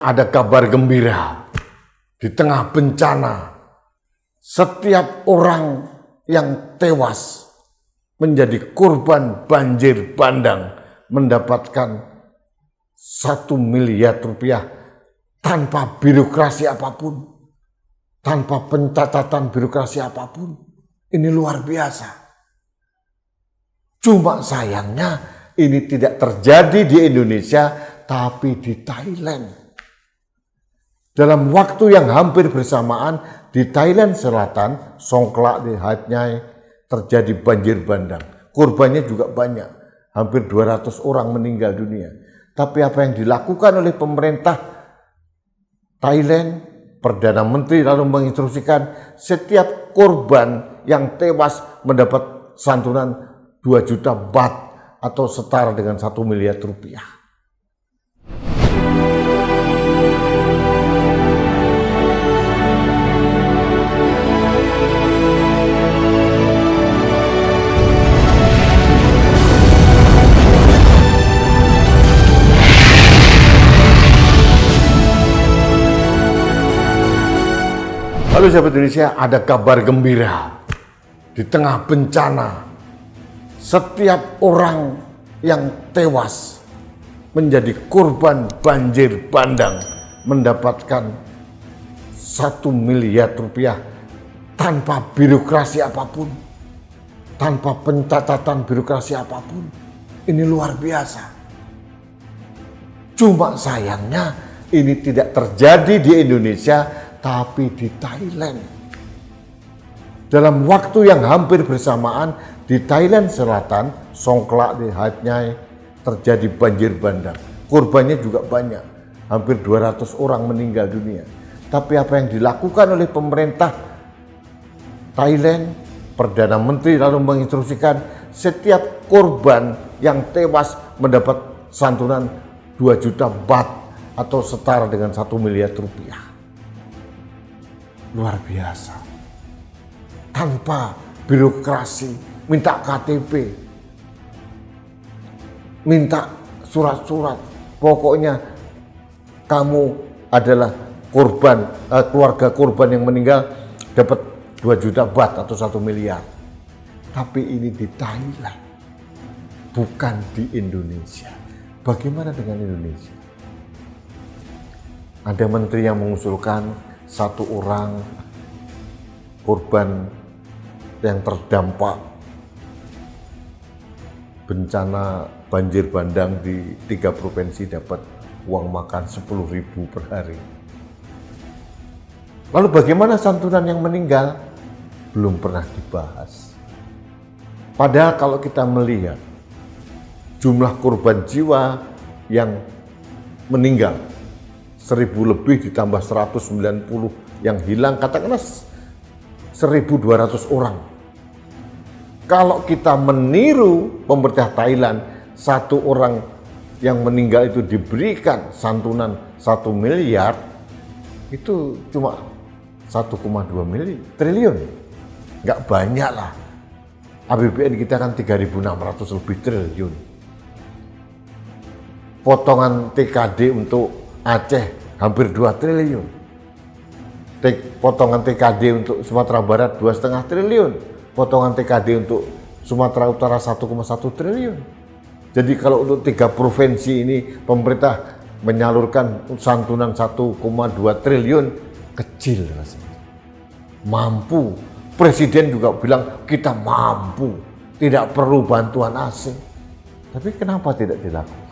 Ada kabar gembira di tengah bencana. Setiap orang yang tewas menjadi korban banjir bandang mendapatkan 1 miliar rupiah tanpa birokrasi apapun, tanpa pencatatan birokrasi apapun. Ini luar biasa. Cuma sayangnya ini tidak terjadi di Indonesia, tapi di Thailand. Dalam waktu yang hampir bersamaan di Thailand Selatan, Songkhla di Hat Yai terjadi banjir bandang. Korbannya juga banyak, hampir 200 orang meninggal dunia. Tapi apa yang dilakukan oleh pemerintah Thailand, Perdana Menteri lalu menginstruksikan setiap korban yang tewas mendapat santunan 2 juta baht atau setara dengan 1 miliar rupiah. Lalu sahabat Indonesia, ada kabar gembira di tengah bencana. Setiap orang yang tewas menjadi korban banjir bandang mendapatkan 1 miliar rupiah tanpa birokrasi apapun, tanpa pencatatan birokrasi apapun. Ini luar biasa. Cuma sayangnya ini tidak terjadi di Indonesia, tapi di Thailand. Dalam waktu yang hampir bersamaan di Thailand Selatan, Songkhla di Hat Yai terjadi banjir bandang. Korbannya juga banyak, hampir 200 orang meninggal dunia. Tapi apa yang dilakukan oleh pemerintah Thailand, Perdana Menteri lalu menginstruksikan setiap korban yang tewas mendapat santunan 2 juta baht atau setara dengan 1 miliar rupiah. Luar biasa. Tanpa birokrasi, minta KTP, minta surat-surat. Pokoknya kamu adalah korban, keluarga korban yang meninggal dapat 2 juta baht atau 1 miliar. Tapi ini di Thailand, bukan di Indonesia. Bagaimana dengan Indonesia? Ada menteri yang mengusulkan 1 orang korban yang terdampak bencana banjir bandang di 3 provinsi dapat uang makan 10.000 per hari. Lalu bagaimana santunan yang meninggal? Belum pernah dibahas. Padahal kalau kita melihat jumlah korban jiwa yang meninggal 1.000 lebih ditambah 190 yang hilang, katakanlah 1.200 orang. Kalau kita meniru pemerintah Thailand, 1 orang yang meninggal itu diberikan santunan 1 miliar, itu cuma 1,2 triliun. Nggak banyak lah. APBN kita kan 3.600 lebih triliun. Potongan TKD untuk Aceh hampir 2 triliun. Potongan TKD untuk Sumatera Barat 2,5 triliun. Potongan TKD untuk Sumatera Utara 1,1 triliun. Jadi kalau untuk 3 provinsi ini pemerintah menyalurkan santunan 1,2 triliun, kecil rasanya. Mampu. Presiden juga bilang kita mampu, tidak perlu bantuan asing. Tapi kenapa tidak dilakukan?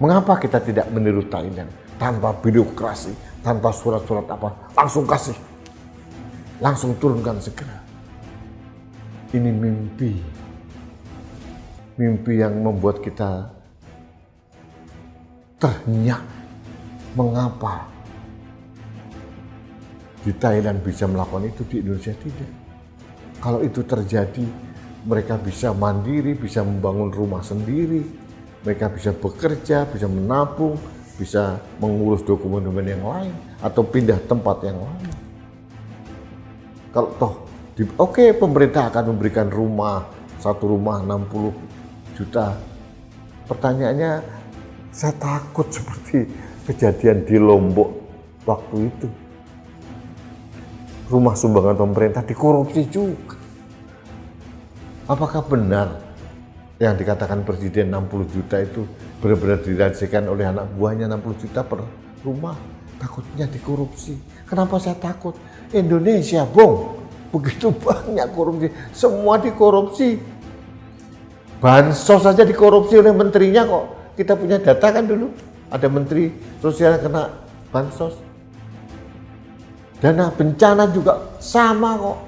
Mengapa kita tidak meniru Thailand? Tanpa birokrasi, tanpa surat-surat apa, langsung kasih. Langsung turunkan segera. Ini mimpi. Mimpi yang membuat kita ternyak. Mengapa di Thailand bisa melakukan itu, di Indonesia tidak? Kalau itu terjadi, mereka bisa mandiri, bisa membangun rumah sendiri. Mereka bisa bekerja, bisa menabung, bisa mengurus dokumen-dokumen yang lain, atau pindah tempat yang lain. Kalau toh, oke, pemerintah akan memberikan rumah, 1 rumah 60 juta. Pertanyaannya, Saya takut seperti kejadian di Lombok waktu itu. Rumah sumbangan pemerintah dikorupsi juga. Apakah benar yang dikatakan Presiden 60 juta itu benar-benar dirasakan oleh anak buahnya 60 juta per rumah? Takutnya dikorupsi. Kenapa saya takut? Indonesia, Bung, begitu banyak korupsi. Semua dikorupsi. Bansos saja dikorupsi oleh menterinya kok. Kita punya data kan dulu. Ada menteri sosial kena bansos. Dana bencana juga sama kok.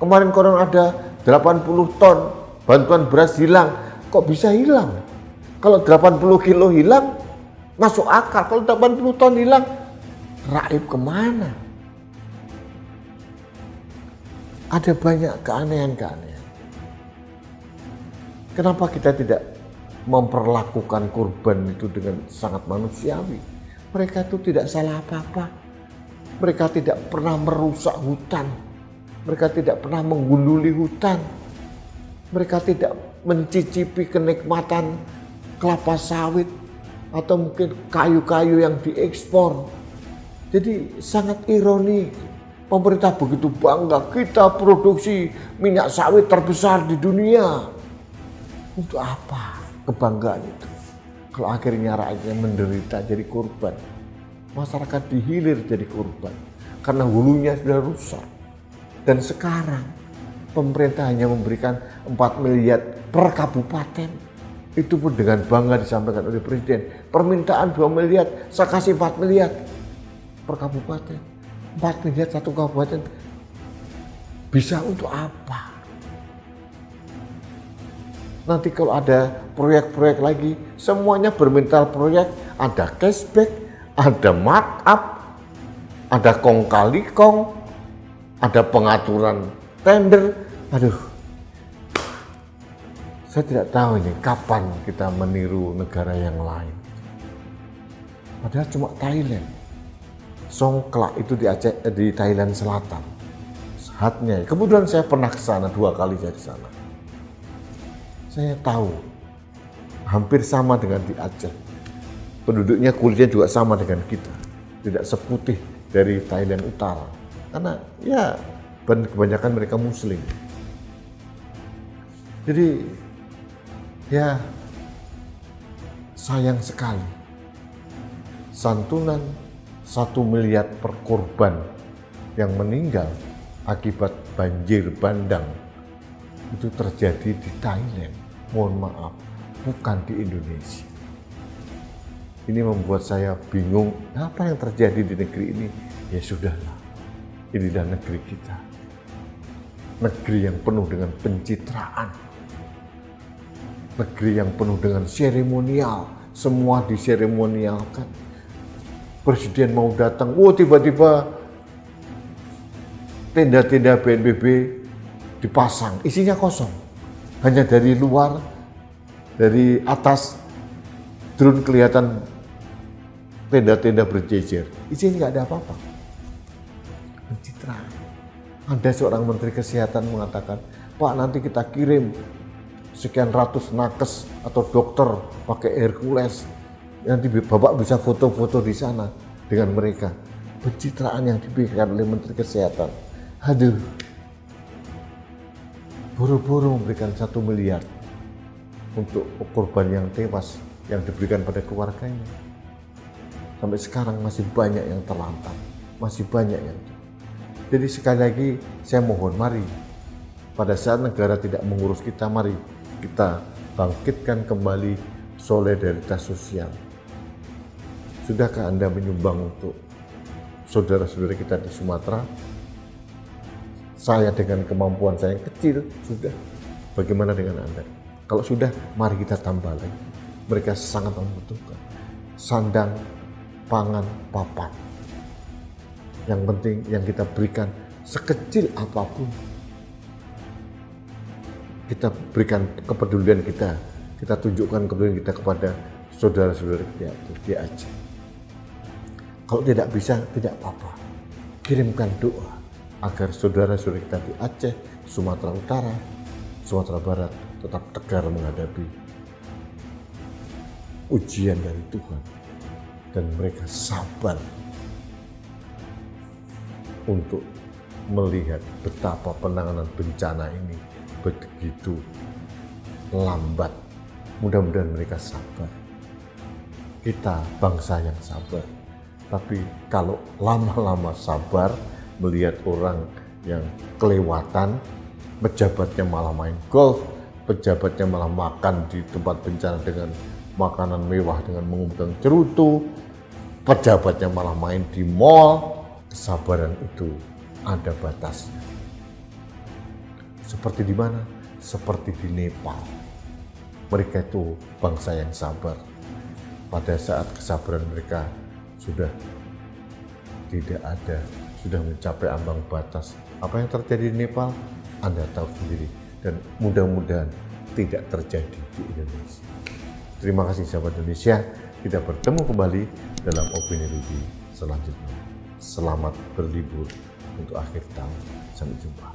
Kemarin konon ada 80 ton bantuan beras hilang. Kok bisa hilang? Kalau 80 kilo hilang, masuk akal. Kalau 80 ton hilang, raib kemana? Ada banyak keanehan-keanehan. Kenapa kita tidak memperlakukan kurban itu dengan sangat manusiawi? Mereka itu tidak salah apa-apa. Mereka tidak pernah merusak hutan. Mereka tidak pernah menggunduli hutan. Mereka tidak mencicipi kenikmatan kelapa sawit atau mungkin kayu-kayu yang diekspor. Jadi sangat ironi, pemerintah begitu bangga kita produksi minyak sawit terbesar di dunia. Untuk apa kebanggaan itu? Kalau akhirnya rakyatnya menderita jadi korban. Masyarakat dihilir jadi korban karena hulunya sudah rusak. Dan sekarang pemerintah hanya memberikan 4 miliar per kabupaten. Itu pun dengan bangga disampaikan oleh Presiden. Permintaan 2 miliar, saya kasih 4 miliar per kabupaten. 4 miliar satu kabupaten. Bisa untuk apa? Nanti kalau ada proyek-proyek lagi, semuanya bermental proyek, ada cashback, ada markup, ada kong kali kong, ada pengaturan tender. Aduh, saya tidak tahu ini kapan kita meniru negara yang lain. Padahal cuma Thailand. Songkla itu di Aceh, di Thailand Selatan. Hatnya. Kemudian saya pernah ke sana 2 kali saya ke sana. Saya tahu hampir sama dengan di Aceh. Penduduknya kulitnya juga sama dengan kita, tidak seputih dari Thailand Utara, karena ya kebanyakan mereka Muslim. Jadi ya sayang sekali santunan 1 miliar per korban yang meninggal akibat banjir bandang itu terjadi di Thailand. Mohon maaf, bukan di Indonesia. Ini membuat saya bingung, apa yang terjadi di negeri ini? Ya sudahlah, inilah negeri kita. Negeri yang penuh dengan pencitraan. Negeri yang penuh dengan seremonial, semua diseremonialkan. Presiden mau datang, tiba-tiba tenda-tenda BNPB dipasang, isinya kosong. Hanya dari luar, dari atas, drone kelihatan tenda-tenda berjejer, isinya nggak ada apa-apa. Pencitraan. Ada seorang menteri kesehatan mengatakan, Pak, nanti kita kirim sekian ratus nakes atau dokter pakai Hercules, nanti Bapak bisa foto-foto di sana dengan mereka. Pencitraan yang diberikan oleh Menteri Kesehatan. Aduh, buru-buru memberikan 1 miliar untuk korban yang tewas yang diberikan pada keluarganya. Sampai sekarang masih banyak yang terlantar, masih banyak yang. Jadi sekali lagi saya mohon, mari pada saat negara tidak mengurus kita, mari kita bangkitkan kembali solidaritas sosial. Sudahkah Anda menyumbang untuk saudara-saudara kita di Sumatera? Saya dengan kemampuan saya yang kecil sudah. Bagaimana dengan Anda? Kalau sudah, mari kita tambah lagi. Mereka sangat membutuhkan sandang, pangan, papan. Yang penting yang kita berikan sekecil apapun, kita berikan kepedulian kita tunjukkan kepedulian kita kepada saudara-saudara kita di Aceh. Kalau tidak bisa, tidak apa-apa. Kirimkan doa agar saudara-saudara kita di Aceh, Sumatera Utara, Sumatera Barat tetap tegar menghadapi ujian dari Tuhan. Dan mereka sabar untuk melihat betapa penanganan bencana ini begitu lambat. Mudah-mudahan mereka sabar. Kita bangsa yang sabar. Tapi kalau lama-lama sabar melihat orang yang kelewatan, pejabatnya malah main golf, pejabatnya malah makan di tempat bencana dengan makanan mewah dengan mengundang cerutu, pejabatnya malah main di mall, kesabaran itu ada batasnya. Seperti di mana? Seperti di Nepal. Mereka itu bangsa yang sabar. Pada saat kesabaran mereka sudah tidak ada, sudah mencapai ambang batas. Apa yang terjadi di Nepal, Anda tahu sendiri. Dan mudah-mudahan tidak terjadi di Indonesia. Terima kasih sahabat Indonesia. Kita bertemu kembali dalam Opini Rudy selanjutnya. Selamat berlibur untuk akhir tahun. Sampai jumpa.